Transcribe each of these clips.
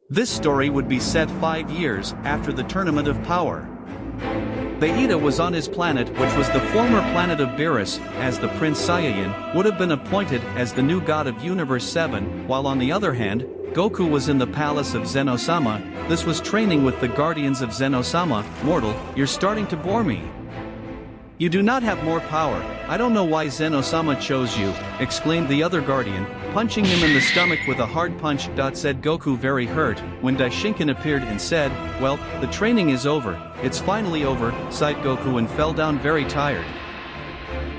This story would be set 5 years after the Tournament of Power. Vegeta was on his planet, which was the former planet of Beerus, as the Prince Saiyajin would have been appointed as the new god of Universe 7, while on the other hand, Goku was in the palace of Zeno-sama. This was training with the guardians of Zeno-sama. Mortal, you're starting to bore me. You do not have more power. I don't know why Zeno-sama chose you, exclaimed the other guardian, punching him in the stomach with a hard punch. Said Goku, very hurt, when Daishinkan appeared and said, well, the training is over, it's finally over, sighed Goku and fell down very tired.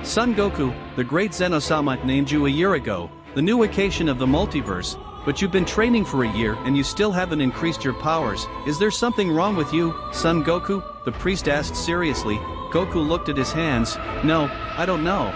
Son Goku, the great Zeno-sama named you a year ago, the new Hakaishin of the multiverse, but you've been training for a year and you still haven't increased your powers. Is there something wrong with you, son Goku? The priest asked seriously. Goku looked at his hands. No, I don't know.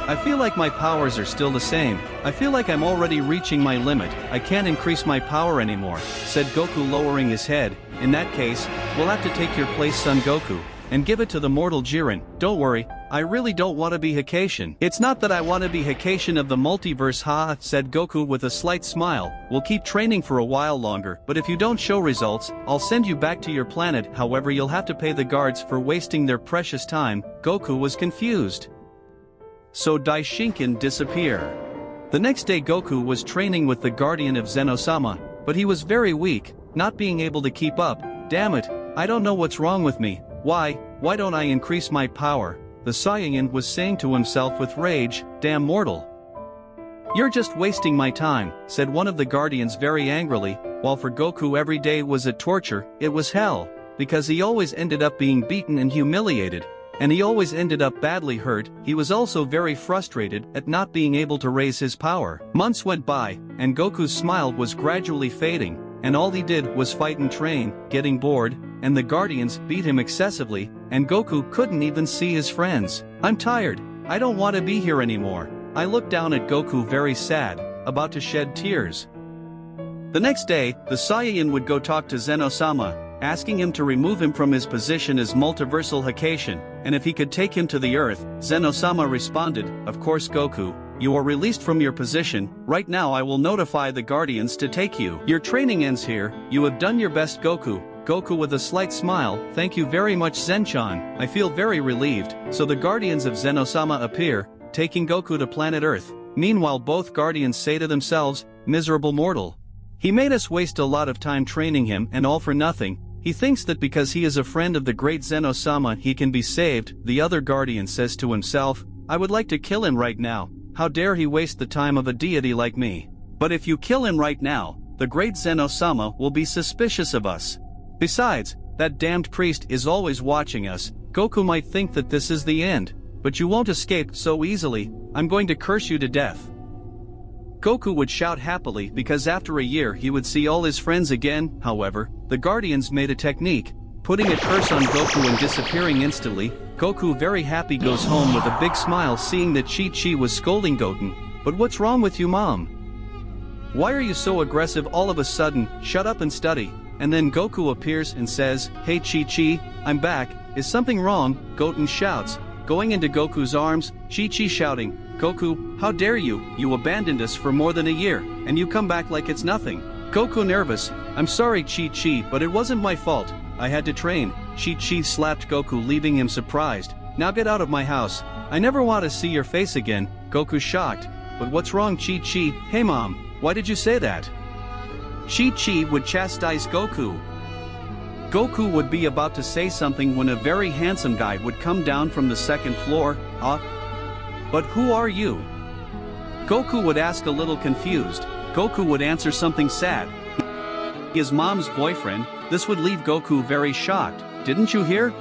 I feel like my powers are still the same. I feel like I'm already reaching my limit. I can't increase my power anymore, said Goku, lowering his head. In that case, we'll have to take your place, son Goku, and give it to the mortal Jiren. Don't worry, I really don't want to be Hakaishin. It's not that I want to be Hakaishin of the multiverse, said Goku with a slight smile. We'll keep training for a while longer, but if you don't show results, I'll send you back to your planet. However, you'll have to pay the guards for wasting their precious time. Goku was confused. So Daishinkan disappear. The next day Goku was training with the guardian of Zeno-sama, but he was very weak, not being able to keep up. Damn it, I don't know what's wrong with me. Why don't I increase my power? The Saiyajin was saying to himself with rage. Damn mortal. You're just wasting my time, said one of the guardians very angrily. While for Goku every day was a torture, it was hell, because he always ended up being beaten and humiliated, and he always ended up badly hurt. He was also very frustrated at not being able to raise his power. Months went by, and Goku's smile was gradually fading, and all he did was fight and train, getting bored, and the guardians beat him excessively, and Goku couldn't even see his friends. I'm tired, I don't want to be here anymore. I looked down at Goku very sad, about to shed tears. The next day, the Saiyajin would go talk to Zeno-sama, asking him to remove him from his position as multiversal Hakaishin, and if he could take him to the earth. Zeno-sama responded, of course Goku, you are released from your position. Right now I will notify the guardians to take you. Your training ends here. You have done your best, Goku. Goku with a slight smile, thank you very much Zen-chan, I feel very relieved. So the guardians of Zeno-sama appear, taking Goku to planet Earth. Meanwhile both guardians say to themselves, miserable mortal. He made us waste a lot of time training him and all for nothing. He thinks that because he is a friend of the great Zeno-sama he can be saved. The other guardian says to himself, I would like to kill him right now. How dare he waste the time of a deity like me. But if you kill him right now, the great Zeno-sama will be suspicious of us. Besides, that damned priest is always watching us. Goku might think that this is the end, but you won't escape so easily. I'm going to curse you to death. Goku would shout happily because after a year he would see all his friends again. However, the guardians made a technique, putting a curse on Goku and disappearing instantly. Goku, very happy, goes home with a big smile seeing that Chi-Chi was scolding Goten. But what's wrong with you, mom? Why are you so aggressive all of a sudden? Shut up and study. And then Goku appears and says, hey Chi-Chi, I'm back, is something wrong? Goten shouts, going into Goku's arms, Chi-Chi shouting, Goku, how dare you, you abandoned us for more than a year, and you come back like it's nothing. Goku nervous, I'm sorry Chi-Chi, but it wasn't my fault, I had to train. Chi-Chi slapped Goku, leaving him surprised. Now get out of my house, I never want to see your face again. Goku shocked, but what's wrong Chi-Chi? Hey mom, why did you say that? Chi-Chi would chastise Goku. Goku would be about to say something when a very handsome guy would come down from the second floor. But who are you? Goku would ask, a little confused. Goku would answer something sad. His mom's boyfriend. This would leave Goku very shocked. Didn't you hear?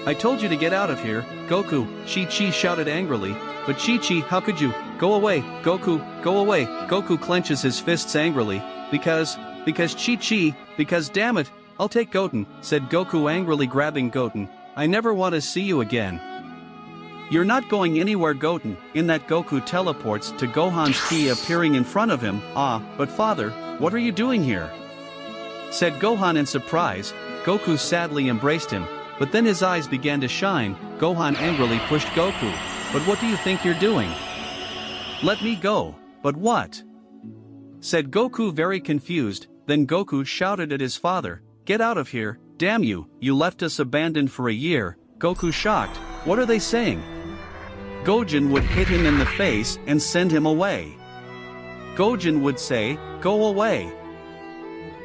I told you to get out of here, Goku, Chi-Chi shouted angrily. But Chi-Chi, how could you? Go away, Goku, go away. Goku clenches his fists angrily. Because Chi-Chi, because damn it, I'll take Goten, said Goku angrily, grabbing Goten. I never want to see you again. You're not going anywhere, Goten. In that Goku teleports to Gohan's key appearing in front of him. But father, what are you doing here? Said Gohan in surprise. Goku sadly embraced him, but then his eyes began to shine. Gohan angrily pushed Goku. But what do you think you're doing? Let me go. But what? Said Goku, very confused. Then Goku shouted at his father, "Get out of here, damn you, you left us abandoned for a year." Goku shocked, "What are they saying?" Goten would hit him in the face and send him away. Goten would say, "Go away.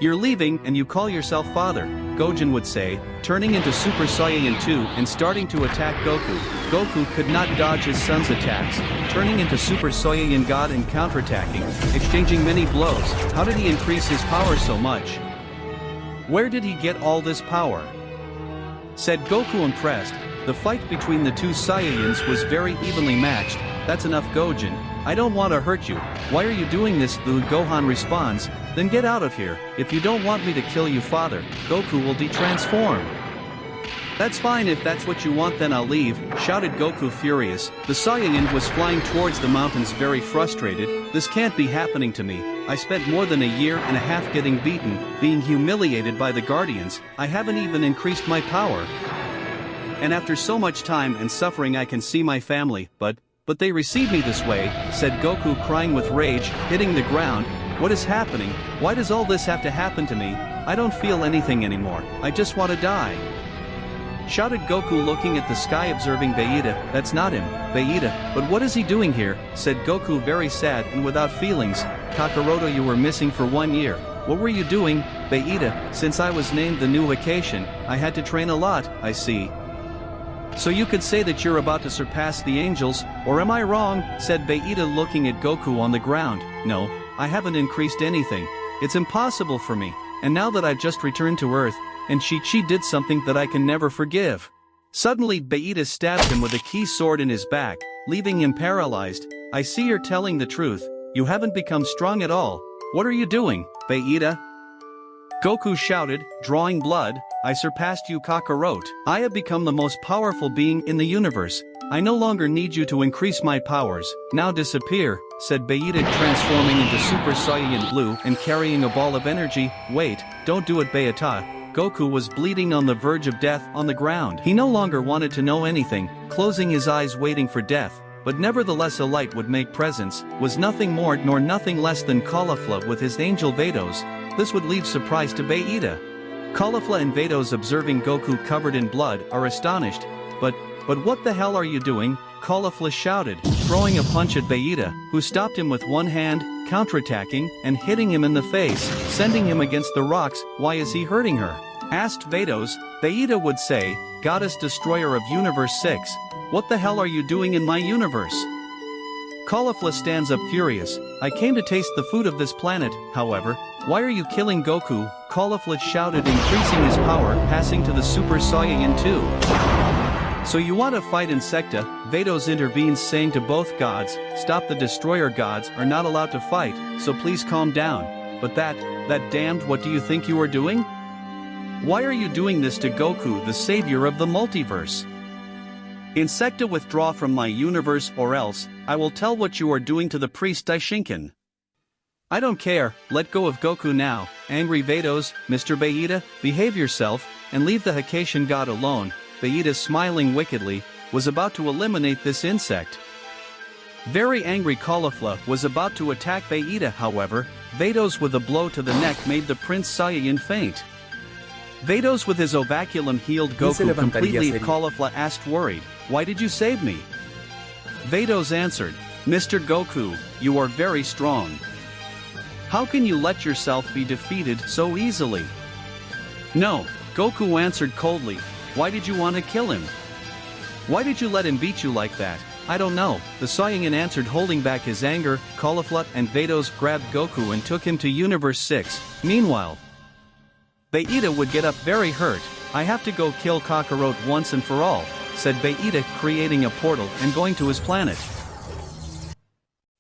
You're leaving and you call yourself father," Goten would say, turning into Super Saiyan 2 and starting to attack Goku. Goku could not dodge his son's attacks, turning into Super Saiyan God and counterattacking, exchanging many blows. How did he increase his power so much? Where did he get all this power? Said Goku impressed. The fight between the two Saiyans was very evenly matched. "That's enough, Goten. I don't want to hurt you. Why are you doing this?" Gohan responds, "Then get out of here. If you don't want me to kill you, father, Goku will de-transform." "That's fine if that's what you want, then I'll leave," shouted Goku furious. The Saiyan was flying towards the mountains very frustrated. "This can't be happening to me. I spent more than a year and a half getting beaten, being humiliated by the Guardians. I haven't even increased my power. And after so much time and suffering I can see my family, but they receive me this way," said Goku crying with rage, hitting the ground. "What is happening? Why does all this have to happen to me? I don't feel anything anymore. I just want to die," shouted Goku looking at the sky observing Vegeta. "That's not him, Vegeta, but what is he doing here?" said Goku very sad and without feelings. "Kakaroto, you were missing for 1 year. What were you doing, Vegeta?" "Since I was named the new Hakaishin, I had to train a lot." "I see. So you could say that you're about to surpass the angels, or am I wrong?" said Vegeta looking at Goku on the ground. "No, I haven't increased anything. It's impossible for me, and now that I've just returned to Earth, and she did something that I can never forgive." Suddenly Vegeta stabbed him with a key sword in his back, leaving him paralyzed. "I see you're telling the truth. You haven't become strong at all. What are you doing, Vegeta?" Goku shouted, drawing blood, "I surpassed you, Kakarot. I have become the most powerful being in the universe. I no longer need you to increase my powers. Now disappear," said Vegeta, transforming into Super Saiyan Blue and carrying a ball of energy. "Wait, don't do it, Vegeta." Goku was bleeding on the verge of death on the ground. He no longer wanted to know anything, closing his eyes waiting for death. But nevertheless a light would make presence, was nothing more nor nothing less than Caulifla with his angel Vados. This would leave surprise to Vegeta. Caulifla and Vados, observing Goku covered in blood, are astonished. But what the hell are you doing?" Caulifla shouted, throwing a punch at Vegeta, who stopped him with one hand, counterattacking, and hitting him in the face, sending him against the rocks. "Why is he hurting her?" asked Vados. Vegeta would say, "Goddess Destroyer of Universe 6. What the hell are you doing in my universe?" Caulifla stands up furious. "I came to taste the food of this planet, however. Why are you killing Goku?" Caulifla shouted, increasing his power, passing to the Super Saiyan 2. "So you want to fight, Insecta?" Vados intervenes, saying to both gods, "Stop, the Destroyer gods are not allowed to fight, so please calm down." "But that damned, what do you think you are doing? Why are you doing this to Goku, the savior of the multiverse? Insecta, withdraw from my universe or else I will tell what you are doing to the priest Daishinkan." "I don't care, let go of Goku now." Angry Vados, "Mr. Vegeta, behave yourself, and leave the Hakaishin god alone." Vegeta, smiling wickedly, was about to eliminate this insect. Very angry Caulifla was about to attack Vegeta, however, Vados with a blow to the neck made the Prince Saiyan faint. Vados with his ovaculum healed Goku completely. Caulifla asked worried, "Why did you save me?" Vados answered, "Mr. Goku, you are very strong. How can you let yourself be defeated so easily?" "No," Goku answered coldly. "Why did you want to kill him? Why did you let him beat you like that?" "I don't know," the Saiyan answered, holding back his anger. Caulifla and Vados grabbed Goku and took him to Universe 6. Meanwhile, Vegeta would get up very hurt. "I have to go kill Kakarot once and for all," said Vegeta, creating a portal and going to his planet.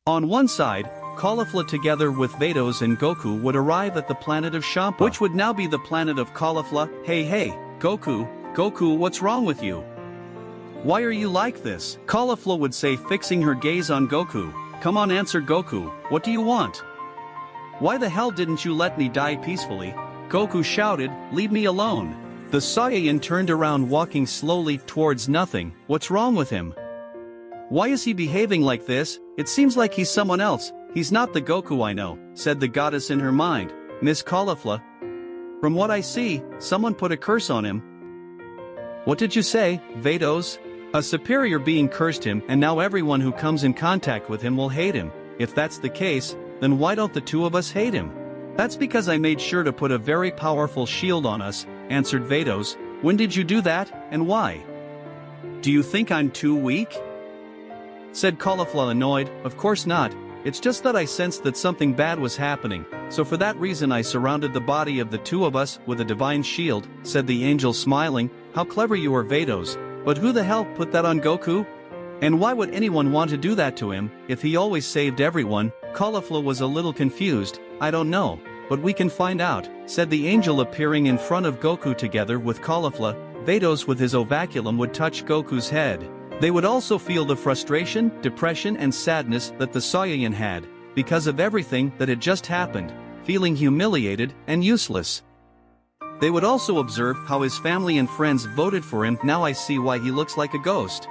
On one side, Caulifla together with Vados and Goku would arrive at the planet of Champa, which would now be the planet of Caulifla. Hey, Goku, what's wrong with you? Why are you like this?" Caulifla would say, fixing her gaze on Goku. "Come on, answer, Goku, what do you want? Why the hell didn't you let me die peacefully?" Goku shouted, "Leave me alone." The Saiyan turned around, walking slowly towards nothing. "What's wrong with him? Why is he behaving like this? It seems like he's someone else. He's not the Goku I know," said the goddess in her mind. Miss Caulifla? From what I see, someone put a curse on him. What did you say, Vados? A superior being cursed him and now everyone who comes in contact with him will hate him. If that's the case, then why don't the two of us hate him? That's because I made sure to put a very powerful shield on us, answered Vados. When did you do that, and why? Do you think I'm too weak? Said Caulifla, annoyed. Of course not, it's just that I sensed that something bad was happening, so for that reason I surrounded the body of the two of us with a divine shield, said the angel, smiling. How clever you are, Vados, but who the hell put that on Goku? And why would anyone want to do that to him, if he always saved everyone? Caulifla was a little confused. I don't know, but we can find out, said the angel, appearing in front of Goku. Together with Caulifla, Vados with his ovaculum would touch Goku's head. They would also feel the frustration, depression and sadness that the Saiyan had, because of everything that had just happened, feeling humiliated and useless. They would also observe how his family and friends voted for him. Now I see why he looks like a ghost.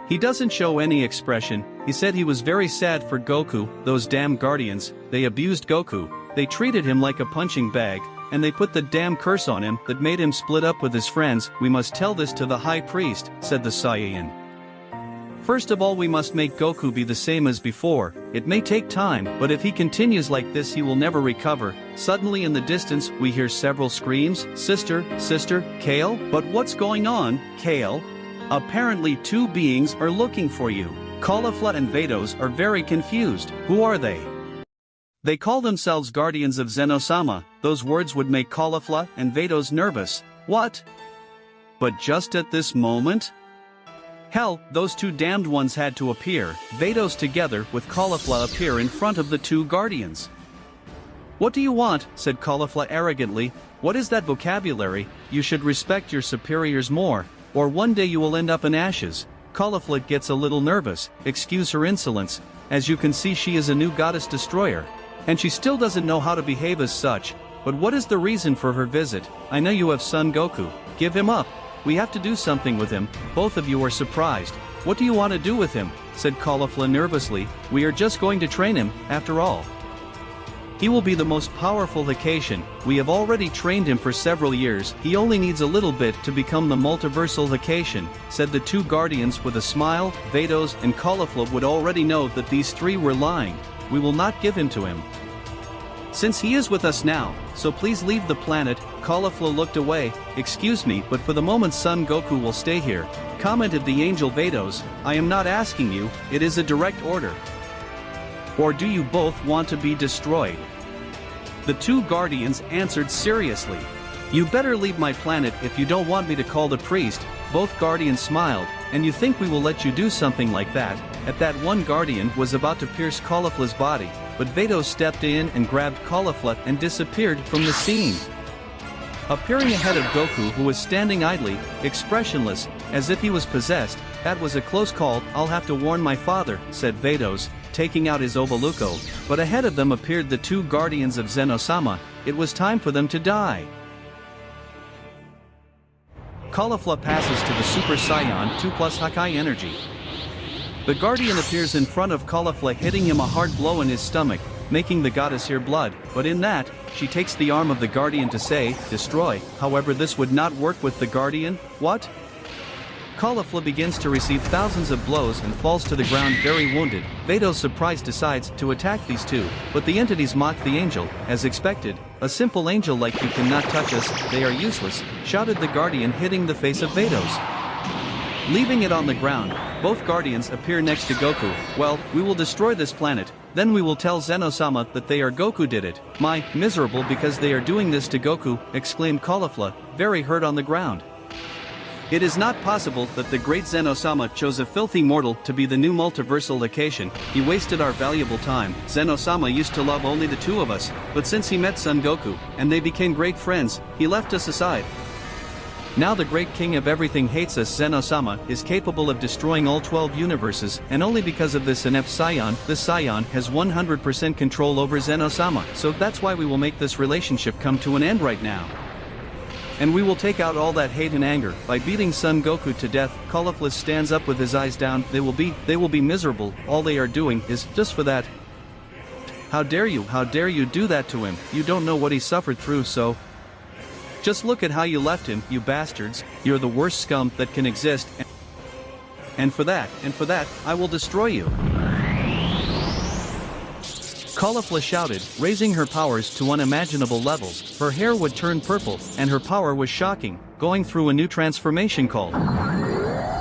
He doesn't show any expression. He said he was very sad for Goku. Those damn guardians, they abused Goku, they treated him like a punching bag, and they put the damn curse on him that made him split up with his friends. We must tell this to the high priest, said the Saiyan. First of all, we must make Goku be the same as before. It may take time, but if he continues like this he will never recover. Suddenly in the distance we hear several screams. Sister, sister, Kale? But what's going on, Kale? Apparently two beings are looking for you. Caulifla and Vados are very confused. Who are they? They call themselves guardians of Zeno-sama. Those words would make Caulifla and Vados nervous. What? But just at this moment? Hell, those two damned ones had to appear. Vados together with Caulifla appear in front of the two guardians. What do you want? Said Caulifla arrogantly. What is that vocabulary? You should respect your superiors more, or one day you will end up in ashes. Caulifla gets a little nervous. Excuse her insolence. As you can see, she is a new goddess destroyer, and she still doesn't know how to behave as such. But what is the reason for her visit? I know you have Son Goku. Give him up. We have to do something with him. Both of you are surprised. What do you want to do with him? Said Caulifla nervously. We are just going to train him, after all. He will be the most powerful Hakaishin. We have already trained him for several years. He only needs a little bit to become the multiversal Hakaishin, said the two guardians with a smile. Vados and Caulifla would already know that these three were lying. We will not give him to him, since he is with us now, so please leave the planet. Caulifla looked away. Excuse me, but for the moment Son Goku will stay here, commented the angel. Vados, I am not asking you, it is a direct order. Or do you both want to be destroyed? The two guardians answered seriously. You better leave my planet if you don't want me to call the priest. Both guardians smiled. And you think we will let you do something like that? At that, one guardian was about to pierce Caulifla's body, but Vados stepped in and grabbed Caulifla and disappeared from the scene. Appearing ahead of Goku, who was standing idly, expressionless, as if he was possessed. That was a close call. I'll have to warn my father, said Vados, taking out his ovaluco. But ahead of them appeared the two guardians of Zeno-sama. It was time for them to die. Caulifla passes to the Super Saiyan 2 plus Hakai energy. The guardian appears in front of Caulifla, hitting him a hard blow in his stomach, making the goddess hear blood. But in that, she takes the arm of the guardian to say, destroy. However, this would not work with the guardian. What? Caulifla begins to receive thousands of blows and falls to the ground very wounded. Vados, surprised, decides to attack these two, but the entities mock the angel. As expected, a simple angel like you cannot touch us, they are useless, shouted the guardian, hitting the face of Vados, leaving it on the ground. Both guardians appear next to Goku. Well, we will destroy this planet, then we will tell Zeno-sama that they are Goku did it. My, miserable because they are doing this to Goku, exclaimed Caulifla, very hurt on the ground. It is not possible that the great Zeno-sama chose a filthy mortal to be the new multiversal Hakaishin. He wasted our valuable time. Zeno-sama used to love only the two of us, but since he met Son Goku, and they became great friends, he left us aside. Now the great king of everything hates us. Zeno-sama is capable of destroying all 12 universes, and only because of this inept Saiyan, this Saiyan has 100% control over Zeno-sama. So that's why we will make this relationship come to an end right now. And we will take out all that hate and anger by beating Son Goku to death. Caulifla stands up with his eyes down. They will be miserable. All they are doing is, just for that, How dare you do that to him, you don't know what he suffered through so. Just look at how you left him, you bastards, you're the worst scum that can exist, and for that, I will destroy you. Caulifla shouted, raising her powers to unimaginable levels. Her hair would turn purple, and her power was shocking, going through a new transformation called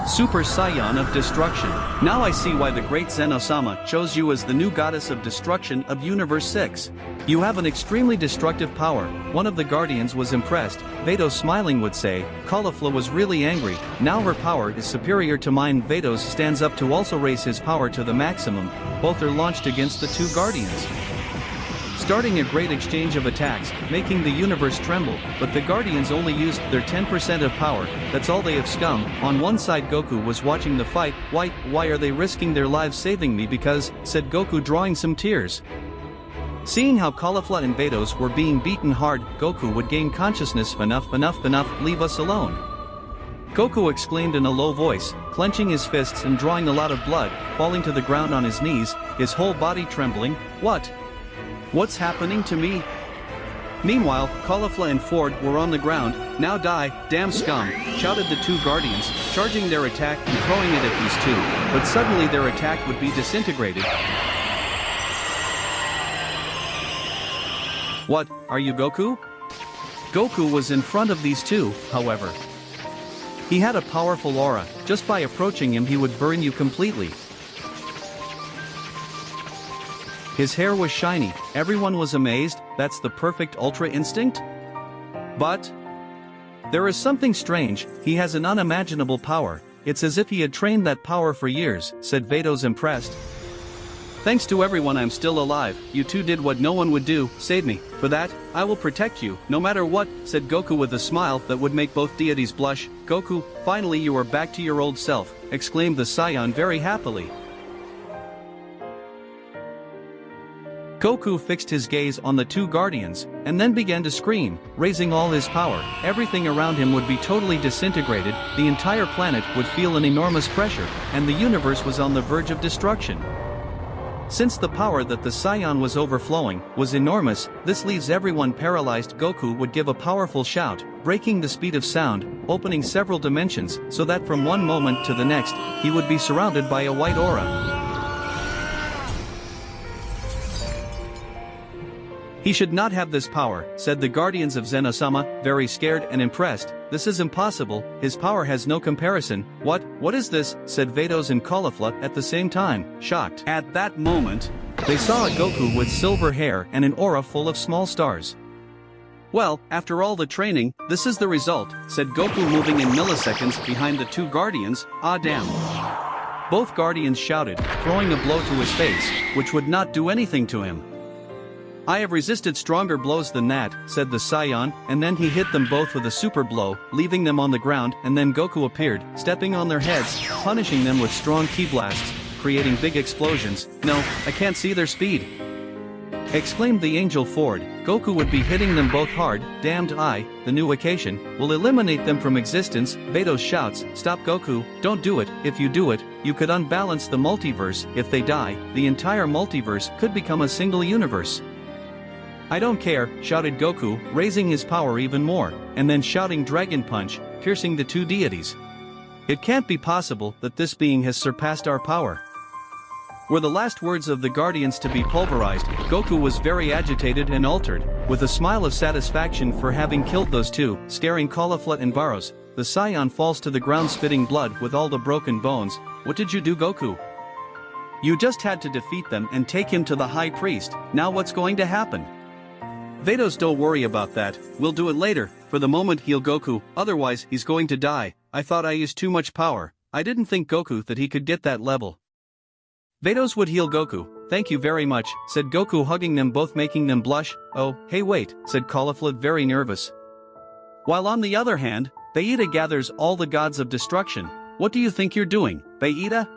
Super Saiyan of Destruction. Now I see why the great Zeno-sama chose you as the new goddess of destruction of Universe 6. You have an extremely destructive power. One of the guardians was impressed. Vados smiling would say, Caulifla was really angry. Now her power is superior to mine. Vados stands up to also raise his power to the maximum. Both are launched against the two guardians, starting a great exchange of attacks, making the universe tremble, but the Guardians only used their 10% of power. That's all they have scum. On one side Goku was watching the fight. Why are they risking their lives saving me because, said Goku drawing some tears. Seeing how Caulifla and Vados were being beaten hard, Goku would gain consciousness. Enough, leave us alone. Goku exclaimed in a low voice, clenching his fists and drawing a lot of blood, falling to the ground on his knees, his whole body trembling. What's happening to me? Meanwhile, Caulifla and Ford were on the ground. Now die, damn scum, shouted the two guardians, charging their attack and throwing it at these two, but suddenly their attack would be disintegrated. What, are you Goku? Goku was in front of these two, however. He had a powerful aura, just by approaching him he would burn you completely. His hair was shiny, everyone was amazed, that's the perfect Ultra Instinct? But there is something strange, he has an unimaginable power, it's as if he had trained that power for years, said Vados impressed. Thanks to everyone I'm still alive, you two did what no one would do, save me, for that, I will protect you, no matter what, said Goku with a smile that would make both deities blush. Goku, finally you are back to your old self, exclaimed the Saiyan very happily. Goku fixed his gaze on the two guardians, and then began to scream, raising all his power. Everything around him would be totally disintegrated, the entire planet would feel an enormous pressure, and the universe was on the verge of destruction. Since the power that the Saiyan was overflowing was enormous, this leaves everyone paralyzed. Goku would give a powerful shout, breaking the speed of sound, opening several dimensions, so that from one moment to the next, he would be surrounded by a white aura. He should not have this power, said the guardians of Zeno-sama, very scared and impressed. This is impossible, his power has no comparison. What is this, said Vados and Caulifla at the same time, shocked. At that moment, they saw a Goku with silver hair and an aura full of small stars. Well, after all the training, this is the result, said Goku moving in milliseconds behind the two guardians. Ah damn. Both guardians shouted, throwing a blow to his face, which would not do anything to him. I have resisted stronger blows than that, said the Saiyan, and then he hit them both with a super blow, leaving them on the ground, and then Goku appeared, stepping on their heads, punishing them with strong ki blasts, creating big explosions. No, I can't see their speed, exclaimed the angel Ford. Goku would be hitting them both hard. Damned, the new Hakaishin, will eliminate them from existence. Vados shouts, stop Goku, don't do it, if you do it, you could unbalance the multiverse. If they die, the entire multiverse could become a single universe. I don't care, shouted Goku, raising his power even more, and then shouting Dragon Punch, piercing the two deities. It can't be possible that this being has surpassed our power. Were the last words of the Guardians to be pulverized, Goku was very agitated and altered, with a smile of satisfaction for having killed those two, scaring Caulifla and Beerus. The Saiyan falls to the ground spitting blood with all the broken bones. What did you do, Goku? You just had to defeat them and take him to the High Priest. Now what's going to happen? Vados, don't worry about that, we'll do it later. For the moment heal Goku, otherwise he's going to die. I thought I used too much power. I didn't think Goku that he could get that level. Vados would heal Goku. Thank you very much, said Goku, hugging them both, making them blush. Oh, hey wait, said Caulifla, very nervous. While on the other hand, Vegeta gathers all the gods of destruction. What do you think you're doing, Vegeta?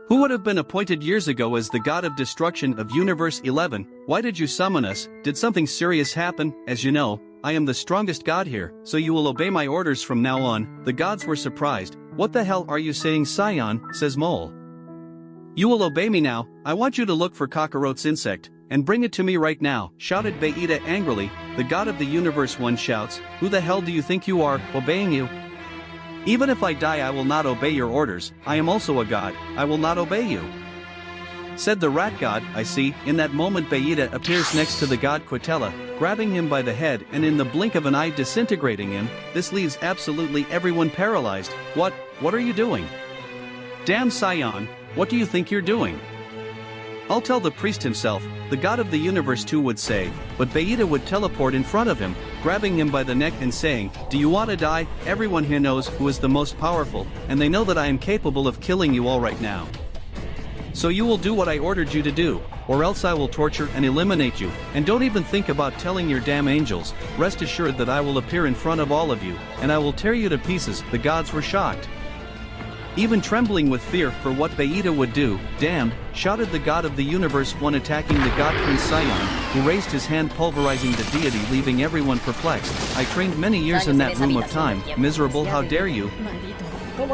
Who would have been appointed years ago as the god of destruction of Universe 11? Why did you summon us? Did something serious happen? As you know, I am the strongest god here, so you will obey my orders from now on. The gods were surprised. What the hell are you saying, Saiyan, says Mole. You will obey me now. I want you to look for Kakarote's insect. and bring it to me right now, shouted Vegeta angrily. The god of the universe one shouts, who the hell do you think you are, obeying you? Even if I die I will not obey your orders, I am also a god, I will not obey you. Said the rat god. I see. In that moment Vegeta appears next to the god Caulifla, grabbing him by the head and in the blink of an eye disintegrating him. This leaves absolutely everyone paralyzed. What are you doing? Damn Saiyan, what do you think you're doing? I'll tell the priest himself, the god of the universe too would say, but Vegeta would teleport in front of him, grabbing him by the neck and saying, do you want to die? Everyone here knows who is the most powerful, and they know that I am capable of killing you all right now. So you will do what I ordered you to do, or else I will torture and eliminate you, and don't even think about telling your damn angels. Rest assured that I will appear in front of all of you, and I will tear you to pieces. The gods were shocked, even trembling with fear for what Vegeta would do. Damned, shouted the god of the universe one attacking the god Prince Saiyan, who raised his hand pulverizing the deity leaving everyone perplexed. I trained many years in that room of time, miserable, how dare you?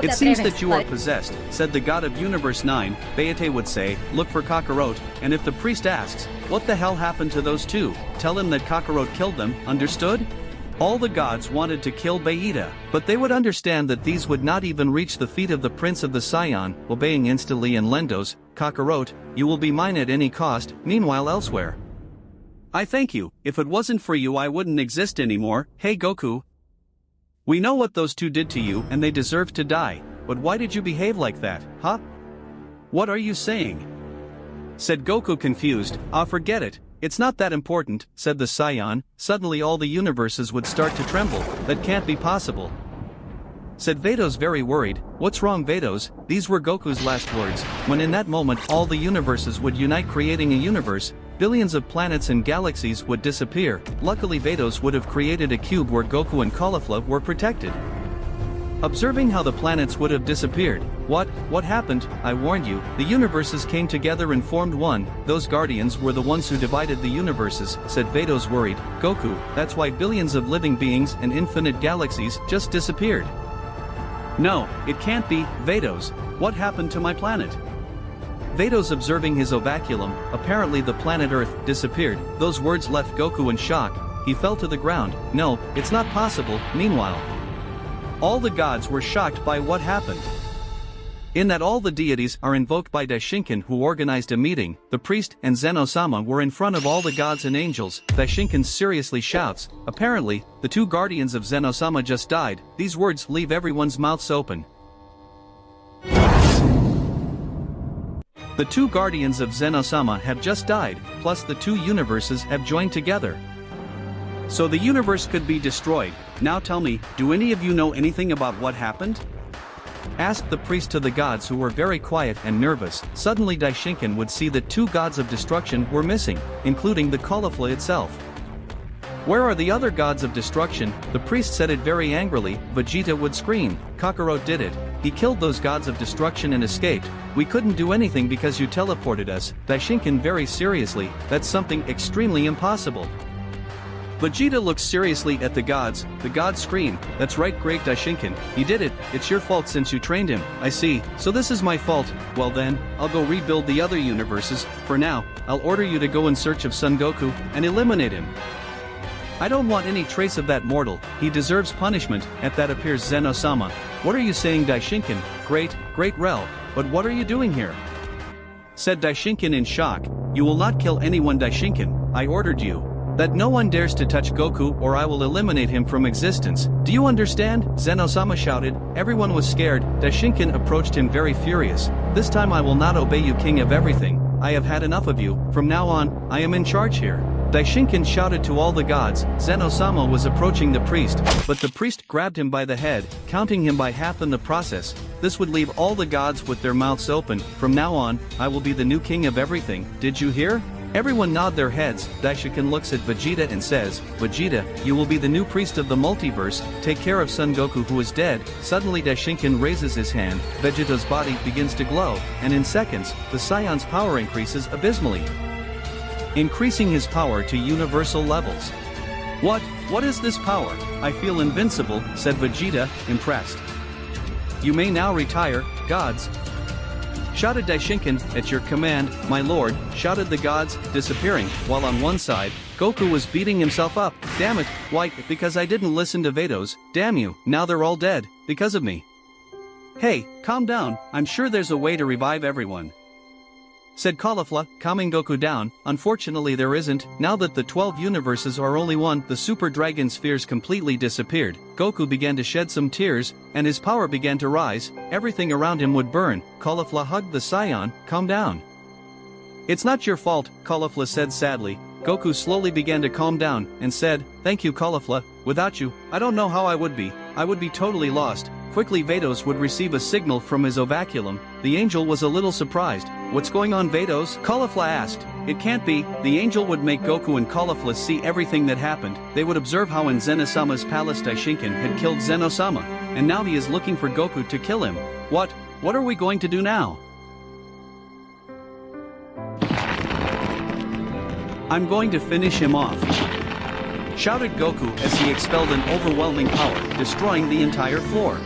It seems that you are possessed, said the god of Universe 9, Vegeta would say, look for Kakarot, and if the priest asks, what the hell happened to those two, tell him that Kakarot killed them, understood? All the gods wanted to kill Vegeta, but they would understand that these would not even reach the feet of the Prince of the Saiyan, obeying instantly and Lendo's, Kakarot, you will be mine at any cost. Meanwhile elsewhere. I thank you, if it wasn't for you I wouldn't exist anymore. Hey Goku. We know what those two did to you and they deserve to die, but why did you behave like that, huh? What are you saying? Said Goku confused. Forget it, it's not that important, said the Saiyan. Suddenly all the universes would start to tremble. That can't be possible. Said Vados very worried. What's wrong Vados? These were Goku's last words, when in that moment all the universes would unite creating a universe. Billions of planets and galaxies would disappear. Luckily Vados would have created a cube where Goku and Caulifla were protected. Observing how the planets would have disappeared. What happened? I warned you. The universes came together and formed one. Those guardians were the ones who divided the universes, said Vados worried. Goku, that's why billions of living beings and infinite galaxies just disappeared. No, it can't be. Vados, what happened to my planet? Vados observing his ovaculum, apparently the planet Earth disappeared. Those words left Goku in shock. He fell to the ground. No, it's not possible. Meanwhile, all the gods were shocked by what happened. In that all the deities are invoked by Daishinkan who organized a meeting. The priest and Zeno-sama were in front of all the gods and angels. Daishinkan seriously shouts, apparently, the two guardians of Zeno-sama just died. These words leave everyone's mouths open. The two guardians of Zeno-sama have just died, plus the two universes have joined together. So the universe could be destroyed. Now tell me, do any of you know anything about what happened? Asked the priest to the gods who were very quiet and nervous. Suddenly Daishinkan would see that two gods of destruction were missing, including the Caulifla itself. Where are the other gods of destruction? The priest said it very angrily. Vegeta would scream. Kakarot did it. He killed those gods of destruction and escaped. We couldn't do anything because you teleported us. Daishinkan very seriously, that's something extremely impossible. Vegeta looks seriously at the gods scream, that's right great Daishinkan, he did it, it's your fault since you trained him, I see, so this is my fault, well then, I'll go rebuild the other universes, for now, I'll order you to go in search of Son Goku, and eliminate him. I don't want any trace of that mortal, he deserves punishment. At that appears Zeno-sama. What are you saying Daishinkan? Great Rel, but what are you doing here? Said Daishinkan in shock, you will not kill anyone Daishinkan, I ordered you. That no one dares to touch Goku or I will eliminate him from existence. Do you understand? Zeno-sama shouted. Everyone was scared. Daishinkan approached him very furious. This time I will not obey you king of everything. I have had enough of you. From now on, I am in charge here. Daishinkan shouted to all the gods. Zeno-sama was approaching the priest, but the priest grabbed him by the head, counting him by half in the process. This would leave all the gods with their mouths open. From now on, I will be the new king of everything. Did you hear? Everyone nod their heads. Daishinkan looks at Vegeta and says, Vegeta, you will be the new priest of the multiverse, take care of Son Goku who is dead. Suddenly Daishinkan raises his hand, Vegeta's body begins to glow, and in seconds, the Saiyan's power increases abysmally, increasing his power to universal levels. What is this power? I feel invincible, said Vegeta, impressed. You may now retire, gods. shouted Daishinkan. At your command, my lord, shouted the gods, disappearing, while on one side, Goku was beating himself up. Damn it, why, because I didn't listen to Vados, damn you, now they're all dead, because of me. Hey, calm down, I'm sure there's a way to revive everyone, said Caulifla, calming Goku down. Unfortunately there isn't. Now that the 12 universes are only one, the Super Dragon spheres completely disappeared. Goku began to shed some tears, and his power began to rise. Everything around him would burn. Caulifla hugged the Saiyan. Calm down. It's not your fault, Caulifla said sadly. Goku slowly began to calm down, and said, thank you Caulifla, without you, I don't know how I would be totally lost. Quickly Vados would receive a signal from his ovaculum. The angel was a little surprised. What's going on Vados? Caulifla asked. It can't be. The angel would make Goku and Caulifla see everything that happened. They would observe how in Zeno-sama's palace Daishinkan had killed Zeno-sama, and now he is looking for Goku to kill him. What are we going to do now? I'm going to finish him off, shouted Goku as he expelled an overwhelming power, destroying the entire floor.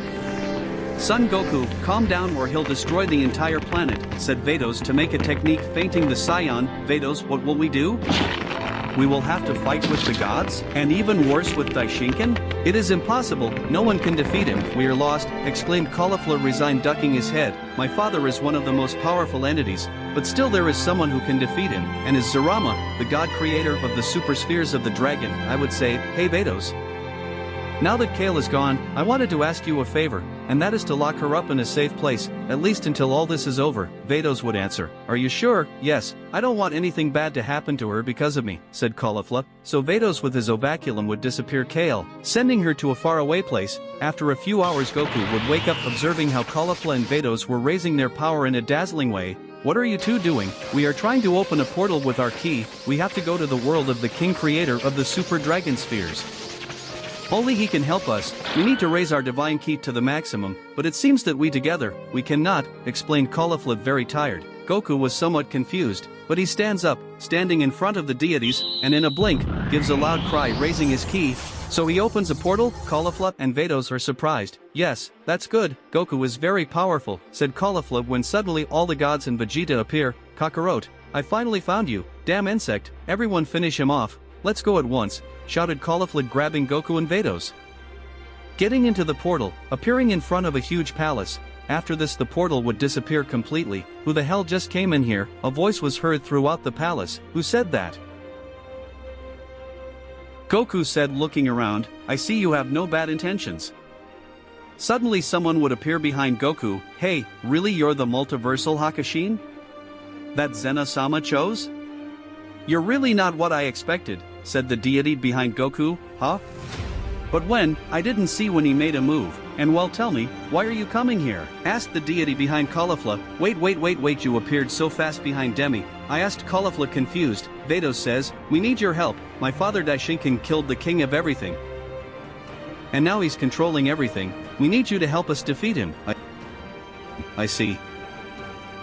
Son Goku, calm down or he'll destroy the entire planet, said Vados to make a technique fainting the Saiyan. Vados, what will we do? We will have to fight with the gods? And even worse with Daishinkan? It is impossible, no one can defeat him. We are lost, exclaimed Caulifla resigned, ducking his head. My father is one of the most powerful entities, but still there is someone who can defeat him, and is Zarama, the god creator of the super spheres of the dragon. I would say, hey Vados. Now that Kale is gone, I wanted to ask you a favor, and that is to lock her up in a safe place, at least until all this is over. Vados would answer. Are you sure? Yes, I don't want anything bad to happen to her because of me, said Caulifla. So Vados with his ovaculum would disappear Kale, sending her to a faraway place. After a few hours Goku would wake up observing how Caulifla and Vados were raising their power in a dazzling way. What are you two doing? We are trying to open a portal with our key. We have to go to the world of the king creator of the super dragon spheres. Only he can help us. We need to raise our divine key to the maximum, but it seems that we cannot, explained Caulifla very tired. Goku was somewhat confused, but he stands up, standing in front of the deities, and in a blink, gives a loud cry raising his key. So he opens a portal. Caulifla and Vados are surprised. Yes, that's good, Goku is very powerful, said Caulifla when suddenly all the gods and Vegeta appear. Kakarot, I finally found you, damn insect, everyone finish him off. Let's go at once, shouted Caulifla grabbing Goku and Vados. Getting into the portal, appearing in front of a huge palace. After this the portal would disappear completely. Who the hell just came in here? A voice was heard throughout the palace. Who said that? Goku said looking around, I see you have no bad intentions. Suddenly someone would appear behind Goku. Hey, really you're the multiversal Hakaishin? That Zeno-sama chose? You're really not what I expected, said the deity behind Goku, huh? But when, I didn't see when he made a move, and well tell me, why are you coming here? Asked the deity behind Caulifla. Wait, you appeared so fast behind Demi. I asked Caulifla confused. Vados says, we need your help, my father Daishinkan killed the king of everything. And now he's controlling everything, we need you to help us defeat him. I see.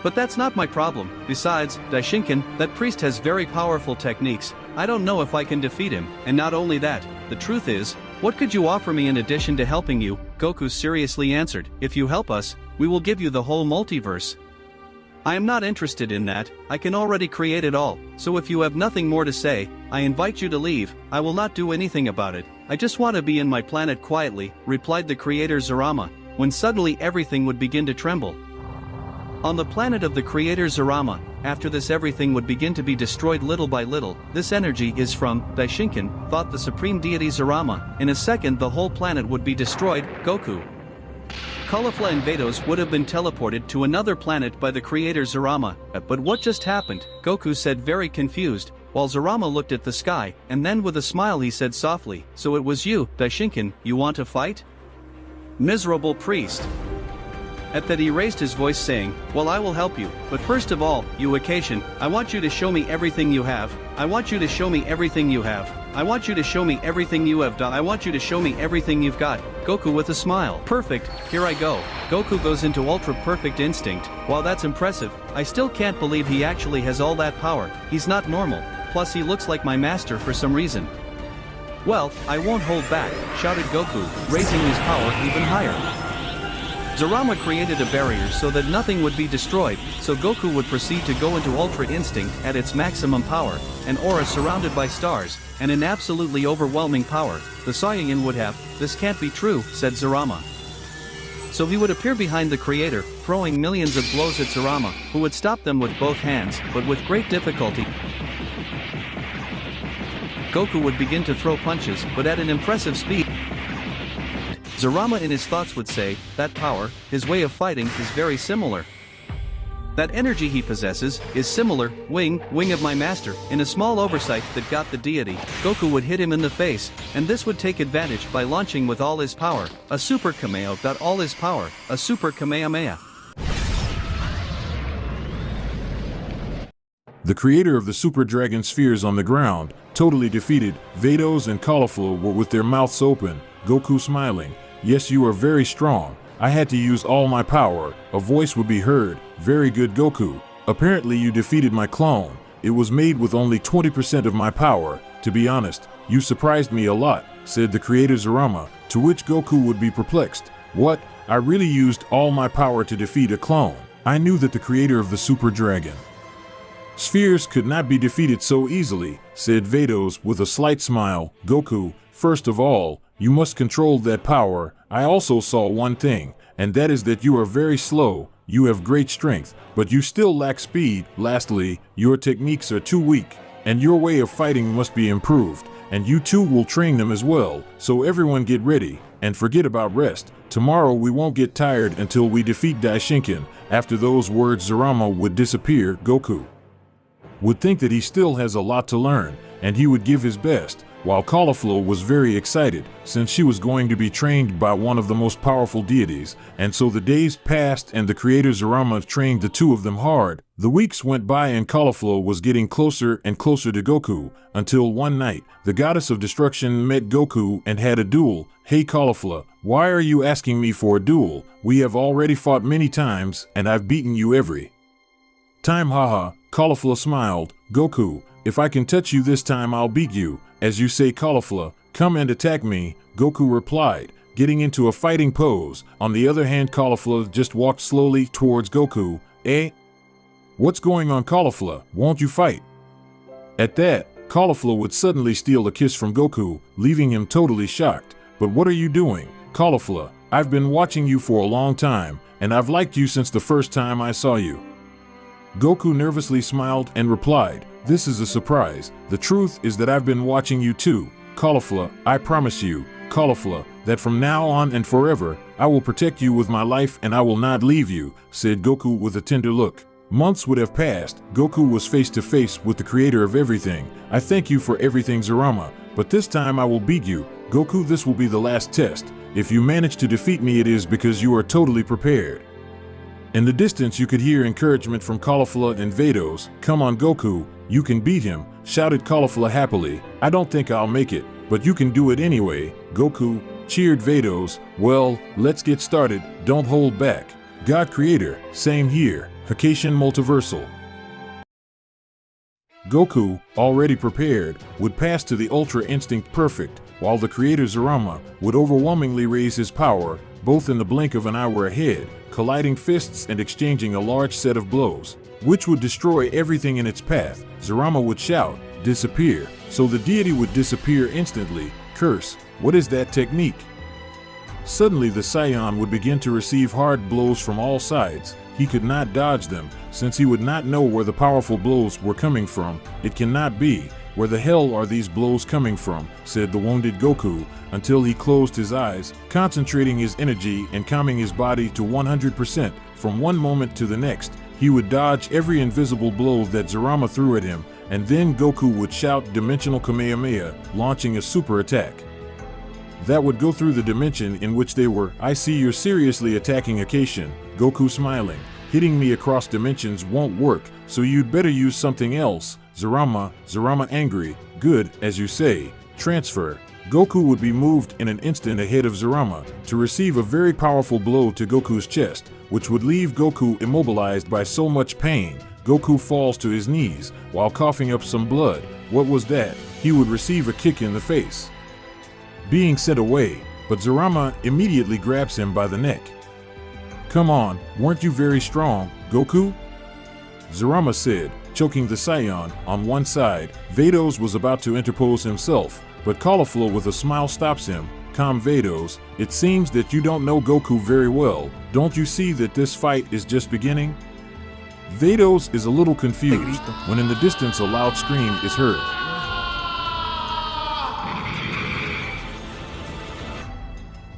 But that's not my problem. Besides, Daishinkan, that priest has very powerful techniques. I don't know if I can defeat him, and not only that, the truth is, what could you offer me in addition to helping you? Goku seriously answered, if you help us, we will give you the whole multiverse. I am not interested in that, I can already create it all, so if you have nothing more to say, I invite you to leave. I will not do anything about it, I just want to be in my planet quietly, replied the creator Zarama, when suddenly everything would begin to tremble. On the planet of the creator Zarama, after this everything would begin to be destroyed little by little. This energy is from Daishinkan, thought the supreme deity Zarama. In a second the whole planet would be destroyed. Goku, Caulifla and Vados would have been teleported to another planet by the creator Zarama. But what just happened? Goku said very confused, while Zarama looked at the sky, and then with a smile he said softly, so it was you, Daishinkan, you want to fight? Miserable priest. At that he raised his voice saying, well I will help you, but first of all, you Hakaishin, I want you to show me everything you have. I want you to show me everything you have. I want you to show me everything you have done. I want you to show me everything you've got. Goku with a smile. Perfect, here I go. Goku goes into ultra perfect instinct. While that's impressive, I still can't believe he actually has all that power. He's not normal, plus he looks like my master for some reason. Well, I won't hold back, shouted Goku, raising his power even higher. Zarama created a barrier so that nothing would be destroyed, so Goku would proceed to go into Ultra Instinct at its maximum power, an aura surrounded by stars, and in absolutely overwhelming power. The Saiyan would have, "This can't be true," said Zarama. So he would appear behind the creator, throwing millions of blows at Zarama, who would stop them with both hands, but with great difficulty. Goku would begin to throw punches, but at an impressive speed. Zarama in his thoughts would say, that power, his way of fighting, is very similar. That energy he possesses, is similar, wing of my master. In a small oversight that got the deity, Goku would hit him in the face, and this would take advantage by launching with all his power. A Super Kameo got all his power, a Super Kamehameha. The creator of the Super Dragon spheres on the ground, totally defeated, Vegeta and Caulifla were with their mouths open, Goku smiling. Yes, you are very strong. I had to use all my power. A voice would be heard. Very good, Goku. Apparently you defeated my clone. It was made with only 20% of my power. To be honest, you surprised me a lot, said the creator Zarama, to which Goku would be perplexed. What? I really used all my power to defeat a clone. I knew that the creator of the Super Dragon spheres could not be defeated so easily, said Vegeta with a slight smile. Goku, first of all, you must control that power. I also saw one thing, and that is that you are very slow. You have great strength, but you still lack speed. Lastly, your techniques are too weak, and your way of fighting must be improved, and you too will train them as well. So everyone get ready, and forget about rest. Tomorrow we won't get tired until we defeat Daishinken. After those words, Zarama would disappear. Goku would think that he still has a lot to learn, and he would give his best, while Caulifla was very excited, since she was going to be trained by one of the most powerful deities, and so the days passed and the creator Zarama trained the two of them hard. The weeks went by and Caulifla was getting closer and closer to Goku, until one night, the goddess of destruction met Goku and had a duel. Hey Caulifla, why are you asking me for a duel? We have already fought many times, and I've beaten you every time. Haha, Caulifla smiled. Goku, if I can touch you this time I'll beat you. As you say, Caulifla, come and attack me, Goku replied, getting into a fighting pose. On the other hand, Caulifla just walked slowly towards Goku. Eh? What's going on, Caulifla? Won't you fight? At that, Caulifla would suddenly steal a kiss from Goku, leaving him totally shocked. But what are you doing, Caulifla? I've been watching you for a long time, and I've liked you since the first time I saw you. Goku nervously smiled and replied, this is a surprise. The truth is that I've been watching you too. Caulifla, I promise you, Caulifla, that from now on and forever, I will protect you with my life and I will not leave you, said Goku with a tender look. Months would have passed. Goku was face to face with the creator of everything. I thank you for everything, Zarama, but this time I will beat you. Goku, this will be the last test. If you manage to defeat me, it is because you are totally prepared. In the distance you could hear encouragement from Caulifla and Vegeta. Come on Goku, you can beat him, shouted Caulifla happily. I don't think I'll make it, but you can do it anyway. Goku, cheered Vegeta. Well, let's get started, don't hold back. God Creator, same here, Hakaishin Multiversal. Goku, already prepared, would pass to the Ultra Instinct Perfect, while the creator Zarama would overwhelmingly raise his power, both in the blink of an eye were ahead, colliding fists and exchanging a large set of blows, which would destroy everything in its path. Zarama would shout, disappear, so the deity would disappear instantly. Curse, what is that technique? Suddenly the Saiyan would begin to receive hard blows from all sides. He could not dodge them, since he would not know where the powerful blows were coming from. It cannot be. Where the hell are these blows coming from? Said the wounded Goku, until he closed his eyes, concentrating his energy and calming his body to 100%. From one moment to the next, he would dodge every invisible blow that Zarama threw at him, and then Goku would shout Dimensional Kamehameha, launching a super attack that would go through the dimension in which they were. I see you're seriously attacking Hakaishin, Goku smiling. Hitting me across dimensions won't work, so you'd better use something else. Zarama angry. Good, as you say. Transfer. Goku would be moved in an instant ahead of Zarama to receive a very powerful blow to Goku's chest, which would leave Goku immobilized by so much pain. Goku falls to his knees while coughing up some blood. What was that? He would receive a kick in the face, being sent away, but Zarama immediately grabs him by the neck. Come on, weren't you very strong, Goku? Zarama said, choking the Saiyan on one side. Vados was about to interpose himself, but Caulifla with a smile stops him. Calm, Vados, it seems that you don't know Goku very well. Don't you see that this fight is just beginning? Vados is a little confused when in the distance a loud scream is heard.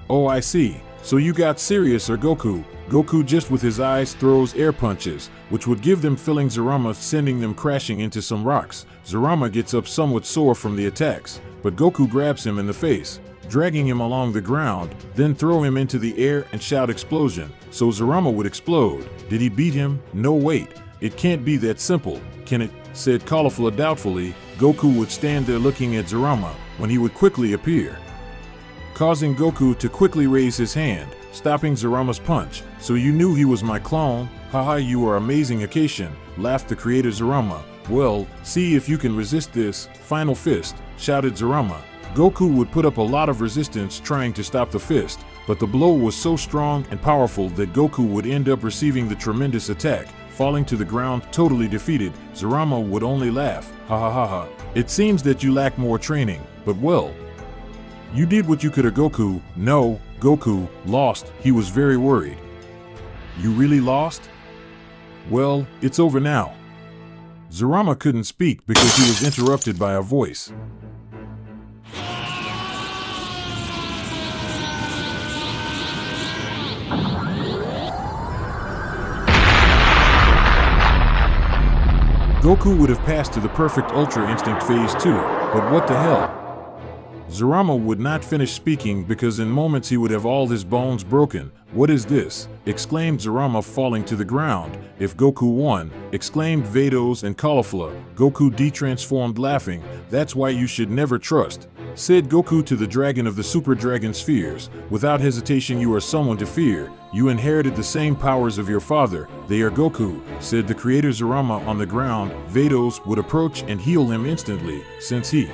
Oh, I see. So you got serious, or Goku? Goku just with his eyes throws air punches, which would give them filling Zarama, sending them crashing into some rocks. Zarama gets up somewhat sore from the attacks, but Goku grabs him in the face, dragging him along the ground, then throw him into the air and shout explosion, so Zarama would explode. Did he beat him? No, wait. It can't be that simple, can it? Said Caulifla doubtfully. Goku would stand there looking at Zarama when he would quickly appear, causing Goku to quickly raise his hand, stopping Zarama's punch. So you knew he was my clone? Haha, you are amazing, Hakaishin, laughed the creator Zarama. Well, see if you can resist this. Final fist, shouted Zarama. Goku would put up a lot of resistance trying to stop the fist, but the blow was so strong and powerful that Goku would end up receiving the tremendous attack, falling to the ground totally defeated. Zarama would only laugh. Ha ha ha ha. It seems that you lack more training, but well, you did what you could. Goku. No, Goku lost. He was very worried. You really lost? Well, it's over now. Zarama couldn't speak because he was interrupted by a voice. Goku would have passed to the perfect Ultra Instinct Phase 2, but what the hell? Zarama would not finish speaking because in moments he would have all his bones broken. What is this? Exclaimed Zarama, falling to the ground. If Goku won, exclaimed Vados and Caulifla. Goku detransformed, laughing. That's why you should never trust, said Goku to the dragon of the Super Dragon Spheres. Without hesitation, you are someone to fear. You inherited the same powers of your father. They are Goku, said the creator Zarama. On the ground, Vados would approach and heal him instantly, since he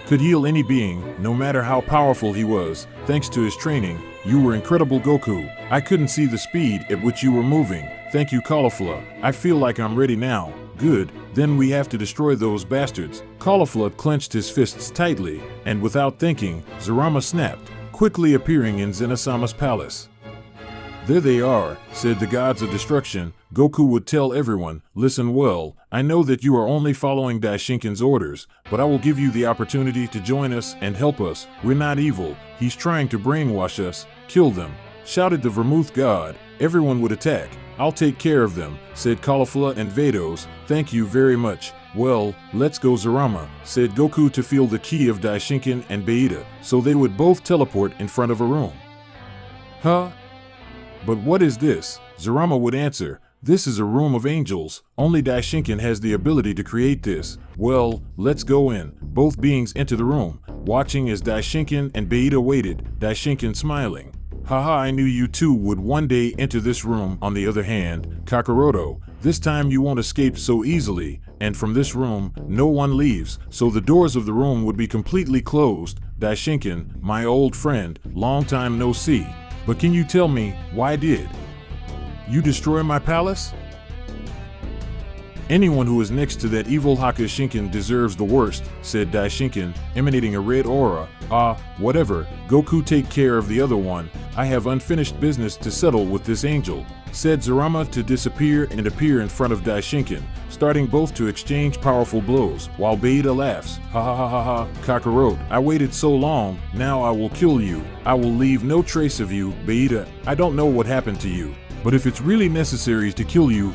could heal any being, no matter how powerful he was. Thanks to his training, you were incredible, Goku. I couldn't see the speed at which you were moving. Thank you, Caulifla. I feel like I'm ready now. Good, then we have to destroy those bastards. Caulifla clenched his fists tightly, and without thinking, Zarama snapped, quickly appearing in Zeno-sama's palace. There they are, said the gods of destruction. Goku would tell everyone, listen well, I know that you are only following Daishinkan's orders, but I will give you the opportunity to join us and help us. We're not evil. He's trying to brainwash us. Kill them, shouted the Vermouth god. Everyone would attack. I'll take care of them, said Caulifla and Vados. Thank you very much. Well, let's go, Zarama, said Goku to feel the key of Daishinkan and Vegeta, so they would both teleport in front of a room. Huh? But what is this? Zarama would answer, this is a room of angels. Only Daishinkan has the ability to create this. Well, let's go in. Both beings enter the room, watching as Daishinkan and Vegeta waited, Daishinkan smiling. Haha, I knew you two would one day enter this room. On the other hand, Kakaroto, this time you won't escape so easily, and from this room, no one leaves, so the doors of the room would be completely closed. Daishinkan, my old friend, long time no see. But can you tell me, why did you destroy my palace? Anyone who is next to that evil Hakaishin deserves the worst, said Daishinkan, emanating a red aura. Whatever, Goku, take care of the other one. I have unfinished business to settle with this angel, said Zarama to disappear and appear in front of Daishinkan, starting both to exchange powerful blows, while Vegeta laughs. Ha ha ha ha ha, Kakarot, I waited so long, now I will kill you. I will leave no trace of you, Vegeta. I don't know what happened to you, but if it's really necessary to kill you,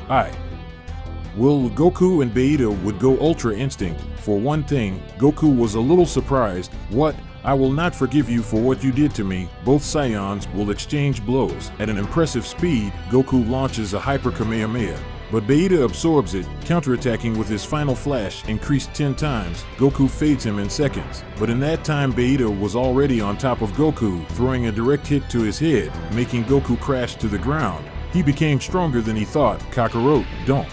Well, Goku and Vegeta would go Ultra Instinct. For one thing, Goku was a little surprised. What? I will not forgive you for what you did to me. Both Saiyans will exchange blows. At an impressive speed, Goku launches a Hyper Kamehameha, but Vegeta absorbs it, counterattacking with his final flash increased 10 times. Goku fades him in seconds, but in that time Vegeta was already on top of Goku, throwing a direct hit to his head, making Goku crash to the ground. He became stronger than he thought. Kakarot, don't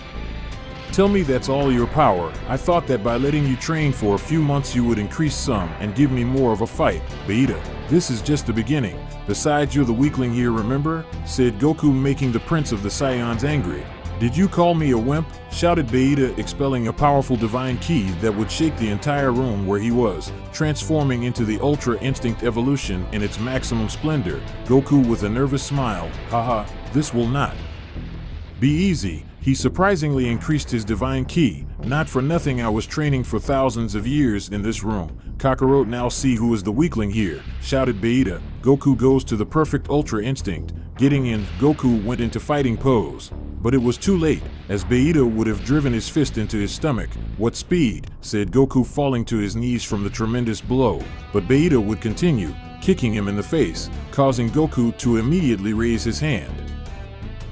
tell me that's all your power. I thought that by letting you train for a few months you would increase some and give me more of a fight. Vegeta, This is just the beginning. Besides, you're the weakling here, remember? Said Goku, making the Prince of the Saiyans angry. Did you call me a wimp? Shouted Vegeta, expelling a powerful divine ki that would shake the entire room where he was, transforming into the Ultra Instinct evolution in its maximum splendor. Goku with a nervous smile, haha, this will not be easy. He surprisingly increased his divine ki. Not for nothing I was training for thousands of years in this room. Kakarot, now see who is the weakling here, shouted Vegeta. Goku goes to the perfect Ultra Instinct. Getting in, Goku went into fighting pose. But it was too late, as Vegeta would have driven his fist into his stomach. What speed, said Goku, falling to his knees from the tremendous blow. But Vegeta would continue, kicking him in the face, causing Goku to immediately raise his hand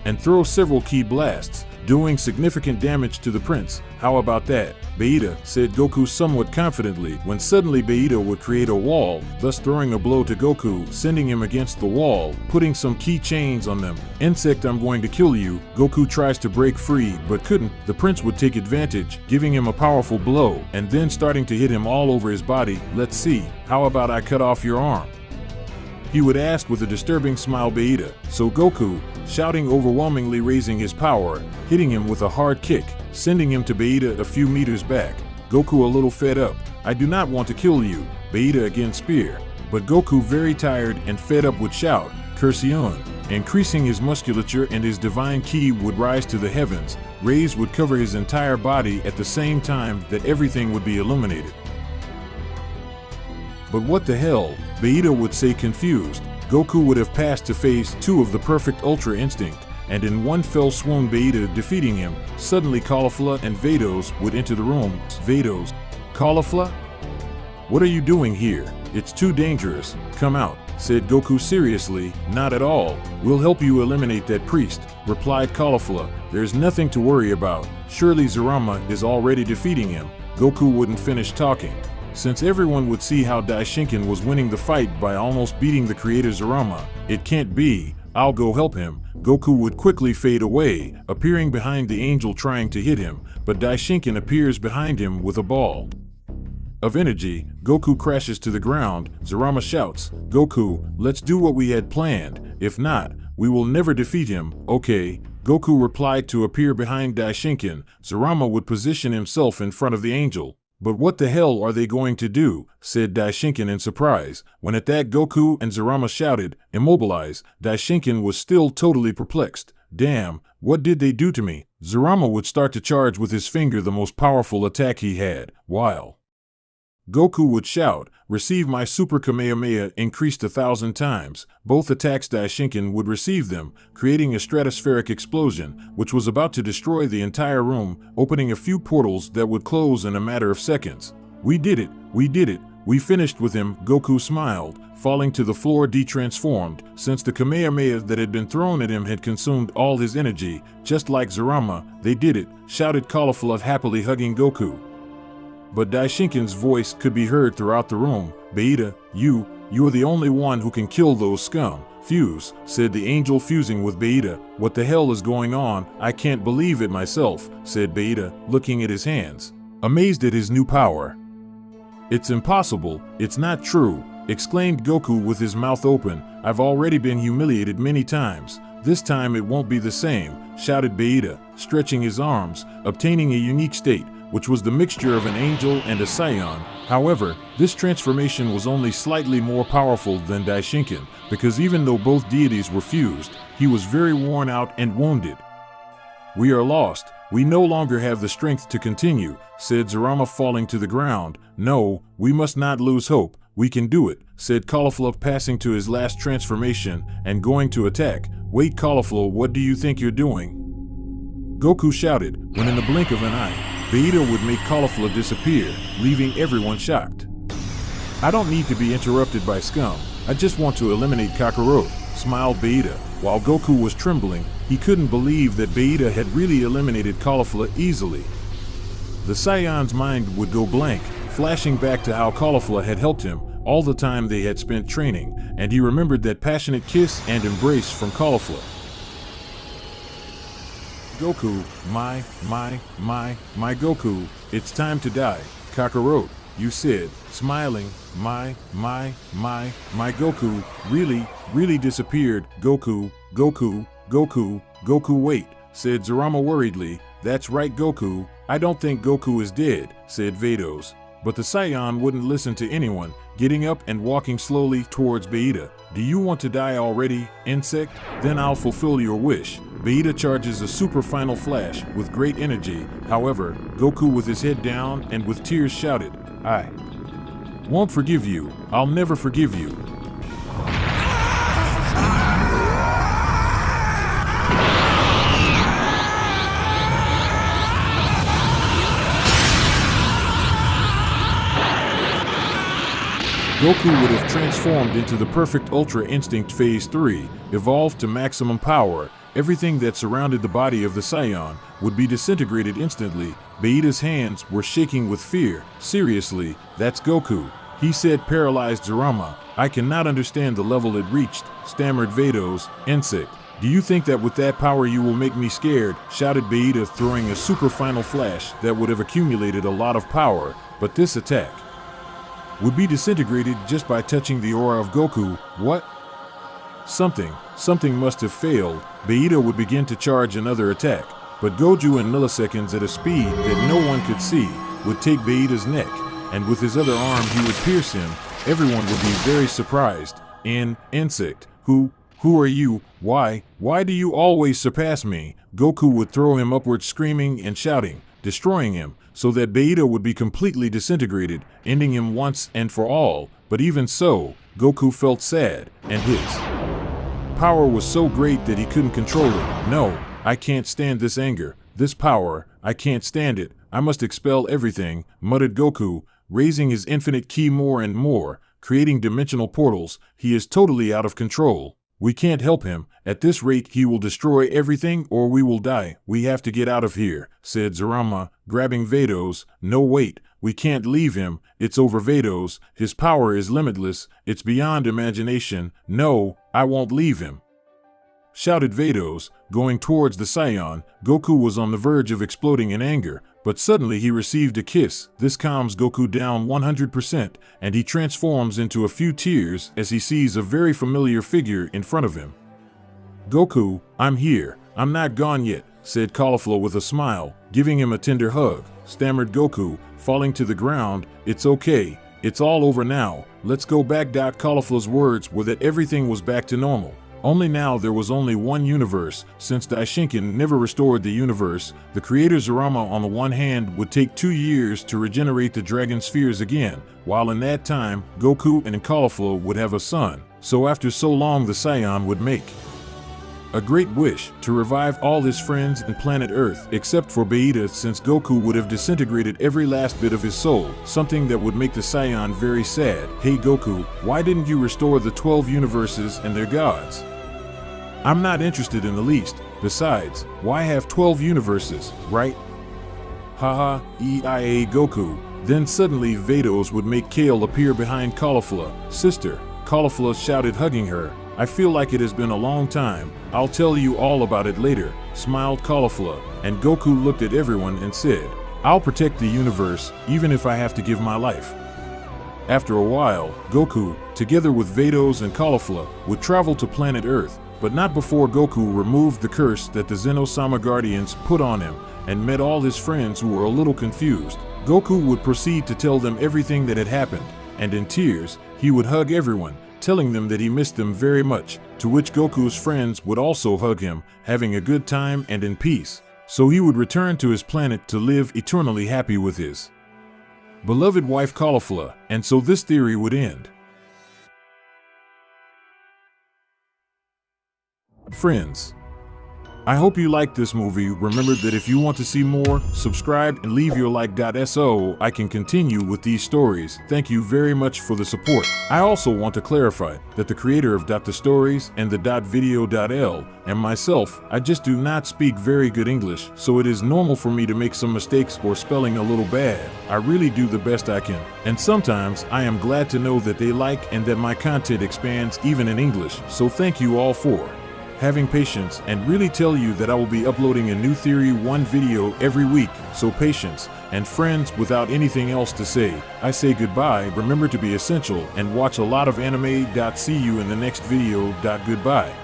and throw several ki blasts, doing significant damage to the prince. How about that, Vegeta, said Goku somewhat confidently, when suddenly Vegeta would create a wall, thus throwing a blow to Goku, sending him against the wall, putting some key chains on them. Insect, I'm going to kill you. Goku tries to break free, but couldn't. The prince would take advantage, giving him a powerful blow, and then starting to hit him all over his body. Let's see, how about I cut off your arm? He would ask with a disturbing smile. Vegeta. So Goku, shouting, overwhelmingly raising his power, hitting him with a hard kick, sending him to Vegeta a few meters back. Goku a little fed up. I do not want to kill you. Vegeta again spear. But Goku, very tired and fed up, would shout, Cursion. Increasing his musculature and his divine ki would rise to the heavens. Rays would cover his entire body at the same time that everything would be illuminated. But what the hell? Vegeta would say, confused. Goku would have passed to phase 2 of the perfect Ultra Instinct, and in one fell swoon Vegeta defeating him. Suddenly Caulifla and Vados would enter the room. Vados. Caulifla? What are you doing here? It's too dangerous. Come out, said Goku seriously. Not at all. We'll help you eliminate that priest, replied Caulifla. There's nothing to worry about. Surely Zarama is already defeating him. Goku wouldn't finish talking, since everyone would see how Daishinkan was winning the fight by almost beating the creator Zarama. It can't be. I'll go help him. Goku would quickly fade away, appearing behind the angel trying to hit him, but Daishinkan appears behind him with a ball of energy. Goku crashes to the ground. Zarama shouts, Goku, let's do what we had planned. If not, we will never defeat him. Okay. Goku replied to appear behind Daishinkan. Zarama would position himself in front of the angel. But what the hell are they going to do? Said Daishinkan in surprise. When at that Goku and Zarama shouted, immobilize, Daishinkan was still totally perplexed. Damn, what did they do to me? Zarama would start to charge with his finger, the most powerful attack he had, while Goku would shout, receive my Super Kamehameha increased 1,000 times. Both attacks Daishinkan would receive them, creating a stratospheric explosion, which was about to destroy the entire room, opening a few portals that would close in a matter of seconds. We did it, we did it, we finished with him. Goku smiled, falling to the floor de-transformed, since the Kamehameha that had been thrown at him had consumed all his energy. Just like Zarama, they did it, shouted Caulifla, happily hugging Goku. But Daishinkan's voice could be heard throughout the room. Vegeta, you're the only one who can kill those scum. Fuse, said the angel, fusing with Vegeta. What the hell is going on? I can't believe it myself, said Vegeta, looking at his hands, amazed at his new power. It's impossible, it's not true, exclaimed Goku with his mouth open. I've already been humiliated many times. This time it won't be the same, shouted Vegeta, stretching his arms, obtaining a unique state, which was the mixture of an angel and a Saiyan. However, this transformation was only slightly more powerful than Daishinkan, because even though both deities were fused, he was very worn out and wounded. We are lost. We no longer have the strength to continue, said Zarama, falling to the ground. No, we must not lose hope. We can do it, said Caulifla, passing to his last transformation and going to attack. Wait, Caulifla, what do you think you're doing? Goku shouted, when in the blink of an eye, Vegeta would make Caulifla disappear, leaving everyone shocked. I don't need to be interrupted by scum. I just want to eliminate Kakarot, smiled Vegeta. While Goku was trembling, he couldn't believe that Vegeta had really eliminated Caulifla easily. The Saiyan's mind would go blank, flashing back to how Caulifla had helped him all the time they had spent training, and he remembered that passionate kiss and embrace from Caulifla. Goku, my Goku, it's time to die. Kakarot, you said, smiling. My Goku really disappeared. Goku, wait, said Zarama worriedly. That's right, Goku. I don't think Goku is dead, said Vados. But the Saiyan wouldn't listen to anyone, getting up and walking slowly towards Vegeta. Do you want to die already, insect? Then I'll fulfill your wish. Vegeta charges a super final flash with great energy. However, Goku with his head down and with tears shouted, I won't forgive you. I'll never forgive you. Goku would have transformed into the perfect Ultra Instinct Phase 3, evolved to maximum power. Everything that surrounded the body of the Saiyan would be disintegrated instantly. Vegeta's hands were shaking with fear. Seriously, that's Goku, he said, paralyzed Zarama. I cannot understand the level it reached, stammered Vados. Insect, do you think that with that power you will make me scared? Shouted Vegeta, throwing a super final flash that would have accumulated a lot of power, but this attack would be disintegrated just by touching the aura of Goku. What? Something must have failed. Vegeta would begin to charge another attack, but Goku in milliseconds at a speed that no one could see would take Vegeta's neck, and with his other arm he would pierce him. Everyone would be very surprised. Insect, who are you? Why do you always surpass me? Goku would throw him upward, screaming and shouting, destroying him, so that Vegeta would be completely disintegrated, ending him once and for all. But even so, Goku felt sad, and his power was so great that he couldn't control it. No, I can't stand this anger, this power, I can't stand it. I must expel everything, muttered Goku, raising his infinite ki more and more, creating dimensional portals. He is totally out of control. We can't help him. At this rate he will destroy everything or we will die. We have to get out of here, said Zarama, grabbing Vados. No, wait, we can't leave him. It's over, Vados. His power is limitless. It's beyond imagination. No, I won't leave him, shouted Vados, going towards the Saiyan. Goku was on the verge of exploding in anger, but suddenly he received a kiss. This calms Goku down 100%, and he transforms into a few tears as he sees a very familiar figure in front of him. Goku, I'm here. I'm not gone yet, said Caulifla with a smile, giving him a tender hug. Stammered Goku, falling to the ground. It's okay. It's all over now. Let's go back. Caulifla's words were that everything was back to normal. Only now there was only one universe. Since Daishinken never restored the universe, the creator Zarama on the one hand would take 2 years to regenerate the dragon spheres again, while in that time, Goku and Caulifla would have a son. So after so long the Saiyan would make a great wish to revive all his friends in planet Earth except for Vegeta, since Goku would have disintegrated every last bit of his soul, something that would make the Saiyan very sad. Hey Goku, why didn't you restore the 12 universes and their gods? I'm not interested in the least. Besides, why have 12 universes, right? Haha, EIA Goku. Then suddenly Vados would make Kale appear behind Caulifla. Sister, Caulifla shouted, hugging her. I feel like it has been a long time. I'll tell you all about it later, smiled Caulifla, and Goku looked at everyone and said, I'll protect the universe, even if I have to give my life. After a while, Goku, together with Vados and Caulifla, would travel to planet Earth, but not before Goku removed the curse that the Zeno-sama Guardians put on him and met all his friends who were a little confused. Goku would proceed to tell them everything that had happened, and in tears, he would hug everyone, telling them that he missed them very much, to which Goku's friends would also hug him, having a good time and in peace. So he would return to his planet to live eternally happy with his beloved wife Caulifla, and so this theory would end. Friends, I hope you liked this movie. Remember that if you want to see more, subscribe and leave your like. So I can continue with these stories. Thank you very much for the support. I also want to clarify that the creator of The Stories and the .video.l and myself, I just do not speak very good English, so it is normal for me to make some mistakes or spelling a little bad. I really do the best I can, and sometimes I am glad to know that they like and that my content expands even in English, so thank you all for having patience, and really tell you that I will be uploading a new Theory 1 video every week, so patience. And friends, without anything else to say, I say goodbye, remember to be essential, and watch a lot of anime. See you in the next video. Goodbye.